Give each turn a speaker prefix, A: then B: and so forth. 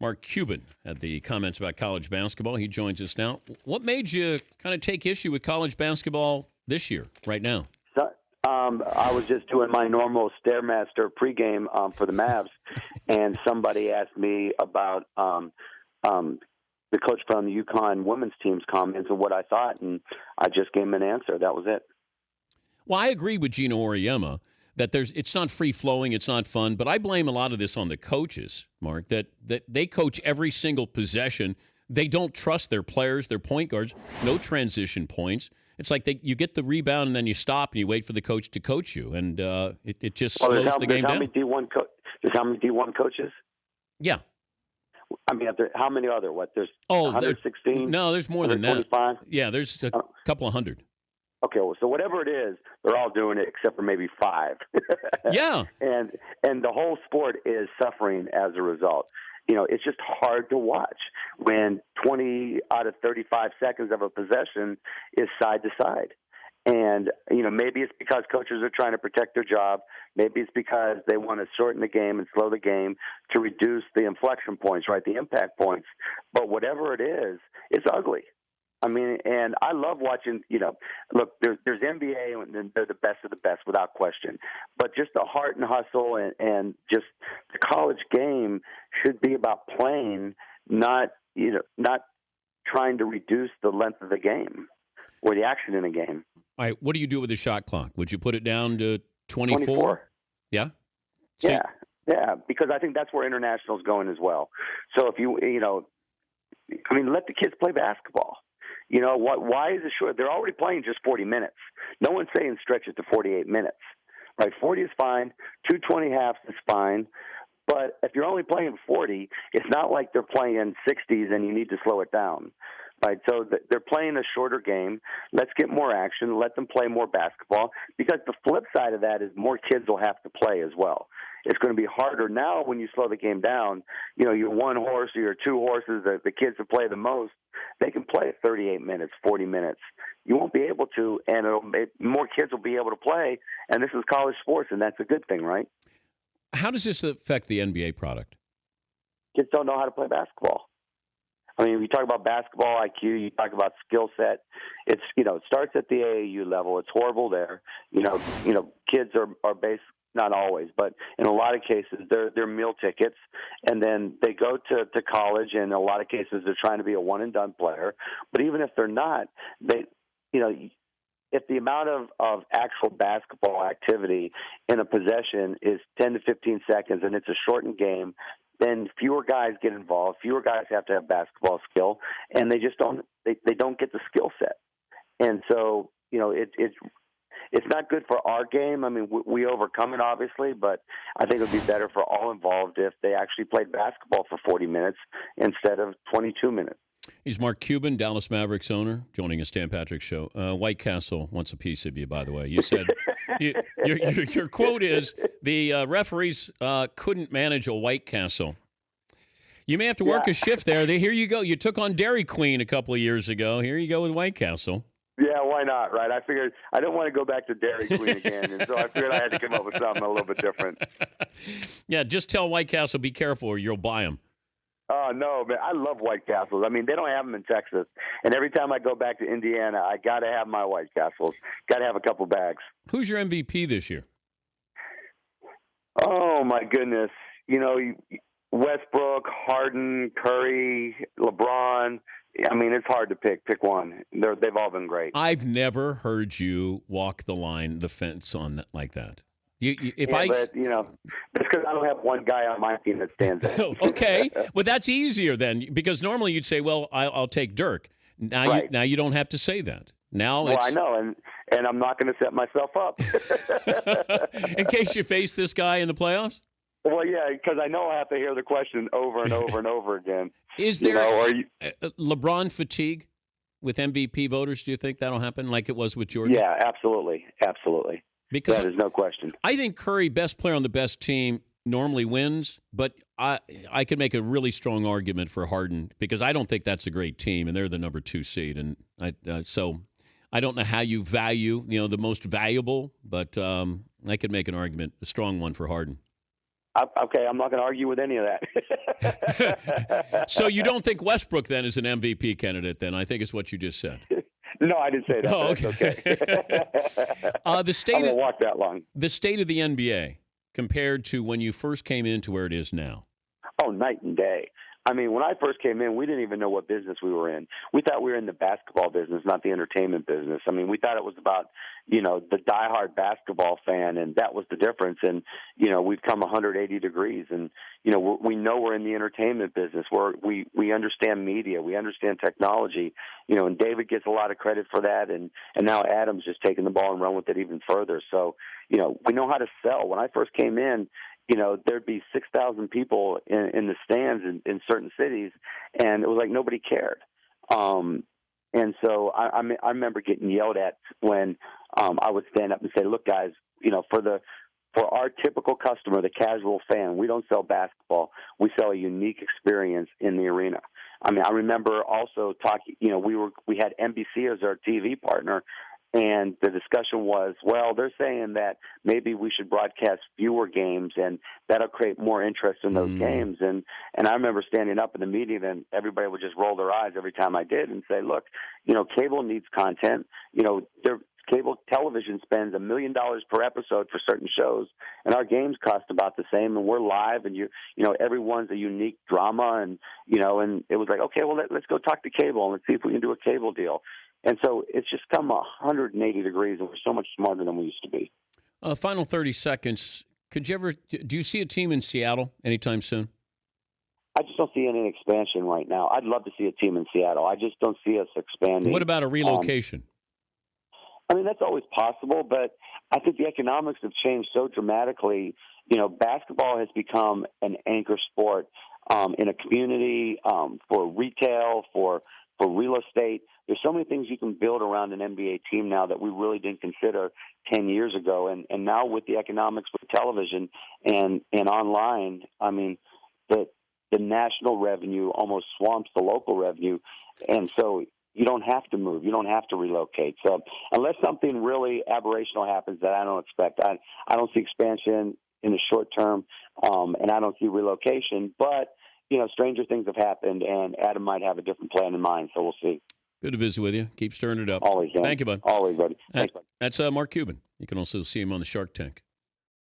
A: Mark Cuban had the comments about college basketball. He joins us now. What made you kind of take issue with college basketball this year, right now?
B: I was just doing my normal Stairmaster pregame for the Mavs, and somebody asked me about the coach from the UConn women's team's comments and what I thought, and I just gave him an answer. That was it.
A: Well, I agree with Gino Auriemma that it's not free-flowing, it's not fun, but I blame a lot of this on the coaches, Mark, that they coach every single possession. They don't trust their players, their point guards, no transition points. It's like you get the rebound and then you stop and you wait for the coach to coach you, and it just slows the game down.
B: There's how many D1 coaches?
A: Yeah.
B: I mean, how many are there? There's 116?
A: No, there's more than that. Yeah, there's a couple of hundred.
B: Okay, well, so whatever it is, they're all doing it except for maybe 5.
A: Yeah.
B: And the whole sport is suffering as a result. It's just hard to watch when 20 out of 35 seconds of a possession is side to side. And, maybe it's because coaches are trying to protect their job. Maybe it's because they want to shorten the game and slow the game to reduce the inflection points, right, the impact points. But whatever it is, it's ugly. I mean, and I love watching, look, there's NBA, and they're the best of the best without question. But just the heart and hustle and just the college game should be about playing, not trying to reduce the length of the game or the action in a game.
A: All right, what do you do with the shot clock? Would you put it down to 24? Yeah?
B: Yeah, because I think that's where international's going as well. So if let the kids play basketball. Why is it short? They're already playing just 40 minutes. No one's saying stretch it to 48 minutes. Right? 40 is fine. 220 halves is fine. But if you're only playing 40, it's not like they're playing 60s and you need to slow it down. Right? So they're playing a shorter game. Let's get more action. Let them play more basketball. Because the flip side of that is more kids will have to play as well. It's going to be harder now when you slow the game down. Your one horse or your two horses, the kids that play the most, they can play 38 minutes, 40 minutes. You won't be able to, and more kids will be able to play, and this is college sports, and that's a good thing, right?
A: How does this affect the NBA product?
B: Kids don't know how to play basketball. I mean, you talk about basketball IQ, you talk about skill set. It starts at the AAU level. It's horrible there. Kids are based. Not always, but in a lot of cases, they're meal tickets, and then they go to college. And in a lot of cases, they're trying to be a one and done player. But even if they're not, if the amount of actual basketball activity in a possession is 10 to 15 seconds, and it's a shortened game, then fewer guys get involved. Fewer guys have to have basketball skill, and they just don't. They don't get the skill set, and so it's not good for our game. I mean, we overcome it, obviously, but I think it would be better for all involved if they actually played basketball for 40 minutes instead of 22 minutes.
A: He's Mark Cuban, Dallas Mavericks owner, joining us, Dan Patrick Show. White Castle wants a piece of you, by the way. You said your quote is the referees couldn't manage a White Castle. You may have to work a shift there. Here you go. You took on Dairy Queen a couple of years ago. Here you go with White Castle.
B: Yeah, why not, right? I figured I didn't want to go back to Dairy Queen again, and so I figured I had to come up with something a little bit different.
A: Yeah, just tell White Castle, be careful or you'll buy them.
B: Oh, no, man, I love White Castles. I mean, they don't have them in Texas, and every time I go back to Indiana, I got to have my White Castles. Got to have a couple bags.
A: Who's your MVP this year?
B: Oh, my goodness. Westbrook, Harden, Curry, LeBron. I mean, it's hard to pick one. They've all been great.
A: I've never heard you walk the fence on that like that.
B: But it's because I don't have one guy on my team that stands out.
A: Okay, well, that's easier then, because normally you'd say, well, I'll take Dirk. Now,
B: right.
A: Now you don't have to say that.
B: Well, I know, and I'm not going to set myself up.
A: In case you face this guy in the playoffs?
B: Well, yeah, because I know I have to hear the question over and over and over again.
A: Is there LeBron fatigue with MVP voters? Do you think that'll happen like it was with Jordan?
B: Yeah, absolutely. Because that is no question.
A: I think Curry, best player on the best team, normally wins, but I could make a really strong argument for Harden because I don't think that's a great team, and they're the number 2 seed. And so I don't know how you value the most valuable, but I could make an argument, a strong one for Harden.
B: Okay, I'm not going to argue with any of that.
A: So you don't think Westbrook then is an MVP candidate? Then I think is what you just said.
B: No, I didn't say that.
A: Oh,
B: That's okay.
A: The state
B: I'm going to walk that long.
A: The state of the NBA compared to when you first came into where it is now.
B: Oh, night and day. I mean, when I first came in, we didn't even know what business we were in. We thought we were in the basketball business, not the entertainment business. I mean, we thought it was about, the diehard basketball fan, and that was the difference. And, we've come 180 degrees. And, we know we're in the entertainment business. We understand media. We understand technology. And David gets a lot of credit for that. And now Adam's just taking the ball and run with it even further. So, we know how to sell. When I first came in, there'd be 6,000 people in the stands in certain cities, and it was like nobody cared. And so I remember getting yelled at when I would stand up and say, "Look, guys, for our typical customer, the casual fan, we don't sell basketball. We sell a unique experience in the arena." I mean, I remember also talking. We had NBC as our TV partner. And the discussion was, well, they're saying that maybe we should broadcast fewer games, and that'll create more interest in those games. And I remember standing up in the meeting, and everybody would just roll their eyes every time I did and say, look, cable needs content. Cable television spends $1 million per episode for certain shows, and our games cost about the same, and we're live, and everyone's a unique drama, and and it was like, okay, well, let's go talk to cable and let's see if we can do a cable deal. And so it's just come 180 degrees, and we're so much smarter than we used to be.
A: Final 30 seconds. Do you see a team in Seattle anytime soon?
B: I just don't see any expansion right now. I'd love to see a team in Seattle. I just don't see us expanding.
A: What about a relocation?
B: That's always possible, but I think the economics have changed so dramatically. Basketball has become an anchor sport in a community, for retail, for real estate. There's so many things you can build around an NBA team now that we really didn't consider 10 years ago. And now with the economics with television and online, I mean, the national revenue almost swamps the local revenue. And so you don't have to move. You don't have to relocate. So unless something really aberrational happens that I don't expect, I don't see expansion in the short term, and I don't see relocation. But, stranger things have happened, and Adam might have a different plan in mind, so we'll see.
A: Good to visit with you. Keep stirring it up.
B: Always, Dan.
A: Thank you, bud.
B: Always, buddy. Thanks, bud.
A: That's Mark Cuban. You can also see him on the Shark Tank.